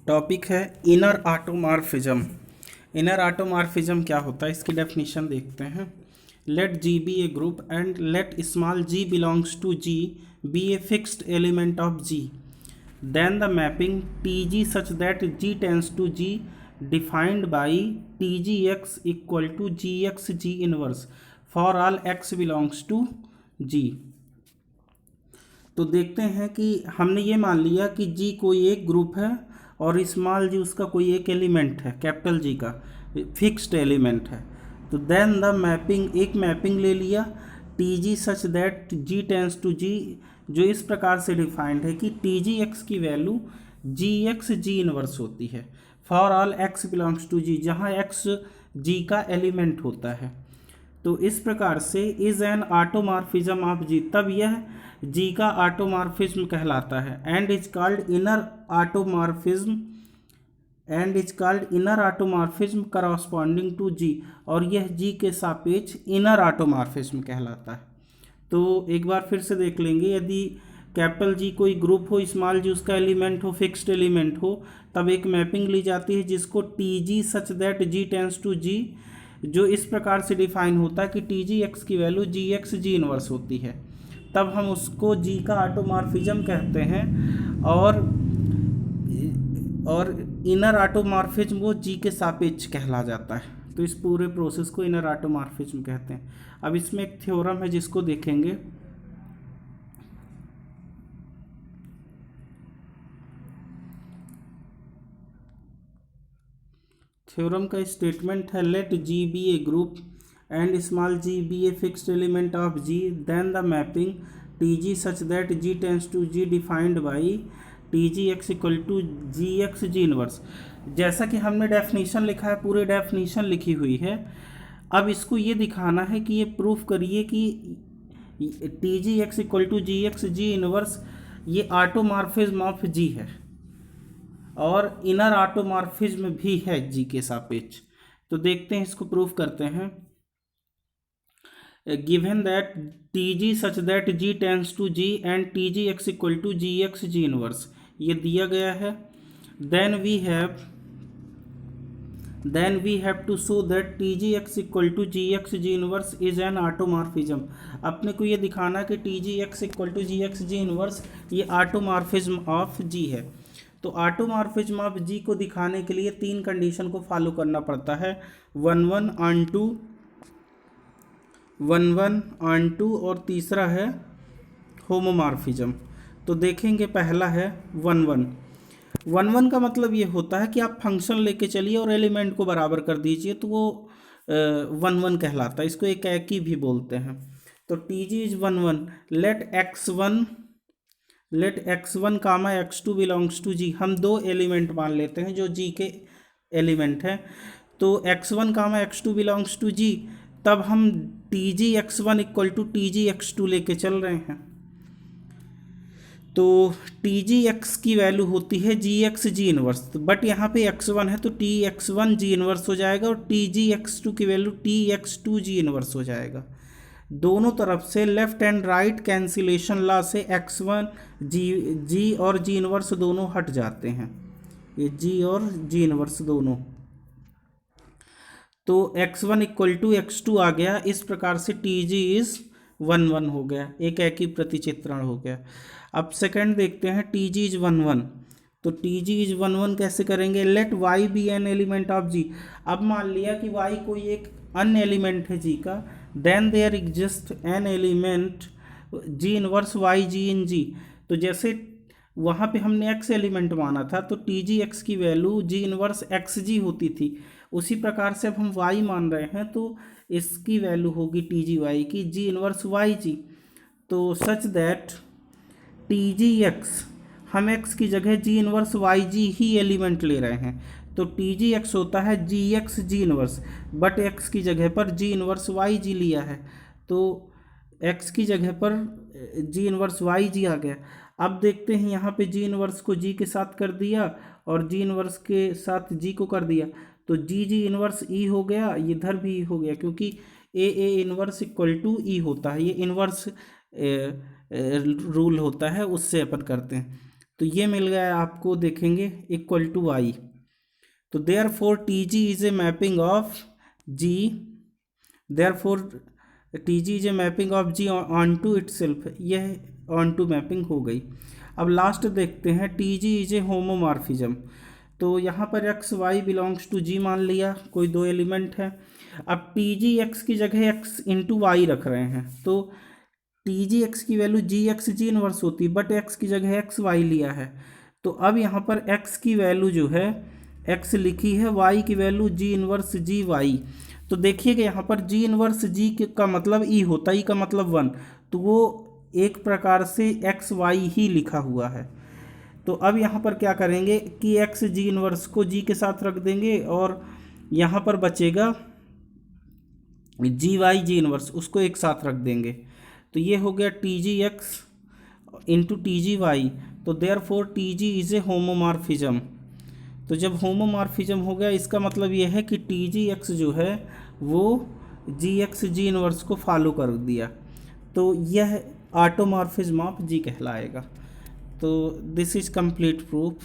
Topic है inner automorphism. Inner automorphism क्या होता है, इसकी डेफिनेशन देखते हैं। Let G be a group and let small g belongs to G be a fixed element of G, then the mapping tg such that g tends to g defined by tgx equal to gx g inverse for all x belongs to g। तो देखते हैं कि हमने ये मान लिया कि जी कोई एक ग्रुप है और स्मॉल जी उसका कोई एक एलिमेंट है, कैपिटल जी का फिक्स्ड एलिमेंट है। तो देन द मैपिंग, एक मैपिंग ले लिया T ji such that G tends to G, जो इस प्रकार से डिफाइंड है कि टी जी एक्स की वैल्यू जी एक्स जी इनवर्स होती है for all X belongs to G, जहाँ एक्स जी का एलिमेंट होता है। तो इस प्रकार से is an automorphism of G, तब यह जी का ऑटोमॉर्फिज्म कहलाता है। And is called inner automorphism, and is called inner automorphism corresponding to G, और यह जी के सापेक्ष इनर ऑटोमॉर्फिज्म कहलाता है। तो एक बार फिर से देख लेंगे, यदि कैपिटल जी कोई ग्रुप हो, स्मॉल जी उसका एलिमेंट हो, फिक्स्ड एलिमेंट हो, तब एक मैपिंग ली जाती है जिसको T ji such that G tends to G, जो इस प्रकार से डिफाइन होता है कि टी जी एक्स की वैल्यू जी एक्स जी इनवर्स होती है, तब हम उसको जी का ऑटोमॉर्फिज्म कहते हैं। और इनर ऑटोमॉर्फिज्म वो जी के सापेक्ष कहला जाता है। तो इस पूरे प्रोसेस को इनर ऑटोमॉर्फिज्म कहते हैं। अब इसमें एक थ्योरम है जिसको देखेंगे। थ्योरम का स्टेटमेंट है let G be a group and small g be a fixed element of G, then the mapping T ji such that G tends to G defined by T ji x equal to g x ji inverse. जैसा कि हमने definition लिखा है, पूरी definition लिखी हुई है। अब इसको ये दिखाना है कि ये प्रूफ करिए कि T ji x equal to g x ji inverse ये ऑटोमॉर्फिज्म ऑफ जी है और इनर ऑटोमॉर्फिज्म भी है जी के सापेक्ष। तो देखते हैं, इसको प्रूफ करते हैं। Given that T ji such that G tends to G and T ji x equal to g x ji inverse, ये दिया गया है। Then we have to show that T ji x equal to g x ji inverse is an automorphism. अपने को ये दिखाना कि T ji x equal to g x ji inverse ये ऑटोमॉर्फिज्म ऑफ जी है। तो ऑटोमॉर्फिज्म ऑफ जी को दिखाने के लिए तीन कंडीशन को फॉलो करना पड़ता है, 1 1 ऑन 2 और तीसरा है होमोमॉर्फिज्म। तो देखेंगे, पहला है 1 1 का मतलब ये होता है कि आप फंक्शन लेके चलिए और एलिमेंट को बराबर कर दीजिए, तो वो 1 कहलाता है। इसको एक ही भी बोलते हैं। तो T G is 1 let x1 comma x2 belongs to G, हम दो एलिमेंट मान लेते हैं जो जी के एलिमेंट है। तो x1 comma x2 belongs to G, तब हम T g x1 equal to T g x2 लेके चल रहे हैं। तो टी जी एक्स की वैल्यू होती है जी एक्स जी इनवर्स, बट यहाँ पे x1 है तो टी x1 जी इनवर्स हो जाएगा और टी जी x2 की वैल्यू टी x2 जी इनवर्स हो जाएगा। दोनों तरफ से left and right cancellation law से x1 जी और जी इनवर्स दोनों हट जाते हैं, ये जी और जी इनवर्स दोनों। तो x1 इक्वल टू x2 आ गया। इस प्रकार से टी जी इज 1 हो गया, एक ही प्रतिचित्रण हो गया। अब सेकंड देखते हैं, टी जी इज 1 तो टी जी इज 1 कैसे करेंगे। Let y be an element of G. अब मान लिया कि y कोई एक अन्य एलिमेंट है जी का, then there exist an element G inverse Y G in G. तो जैसे वहाँ पे हमने x एलिमेंट माना था तो टी जी एक्स की वैल्यू जी इनवर्स एक्स जी होती थी, उसी प्रकार से अब हम y मान रहे हैं तो इसकी वैल्यू होगी टी जी वाई की जी इनवर्स वाई जी। तो such that T ji X, हम x की जगह जी इनवर्स वाई जी ही एलिमेंट ले रहे हैं, तो टी जी एक्स होता है जी x ji inverse, but x की जगह पर जी इनवर्स वाई जी लिया है तो x की जगह पर जी इनवर्स वाई जी आ गया। अब देखते हैं, यहाँ पे जी इनवर्स को जी के साथ कर दिया और जी इनवर्स के साथ जी को कर दिया, तो जी इनवर्स ई हो गया, इधर भी ई हो गया, क्योंकि ए इनवर्स इक्वल टू ई होता है, ये इनवर्स रूल होता है, उससे अपन करते हैं। तो ये मिल गया आपको, देखेंगे इक्वल टू वाई। तो therefore T G is a mapping of G, therefore T G is a mapping of G onto itself, यह ऑन टू मैपिंग हो गई। अब लास्ट देखते हैं, T G is a homomorphism. तो यहाँ पर X Y belongs to G मान लिया, कोई दो एलिमेंट है। अब टी जी एक्स की जगह एक्स इंटू वाई रख रहे हैं, तो टी जी एक्स की वैल्यू जी एक्स जी इनवर्स होती, बट एक्स की जगह एक्स वाई लिया है। तो अब यहाँ पर एक्स की वैल्यू जो है एक्स लिखी है, वाई की वैल्यू जी इनवर्स जी वाई। तो देखिएगा यहाँ पर जी इनवर्स जी का मतलब ई होता है, ई का मतलब 1, तो वो एक प्रकार से एक्स वाई ही लिखा हुआ है। तो अब यहाँ पर क्या करेंगे कि एक्स जी इनवर्स को जी के साथ रख देंगे, और यहाँ पर बचेगा जी वाई जी इनवर्स, उसको एक साथ रख देंगे। तो ये हो गया टी जी X into T G Y. तो therefore T G is a homomorphism. तो जब होमोमॉर्फिज्म हो गया, इसका मतलब ये है कि टी जी एक्स जो है वो जी एक्स जी इनवर्स को फॉलो कर दिया, तो यह ऑटोमॉर्फिज्म ऑफ जी कहलाएगा। तो दिस इज कंप्लीट प्रूफ।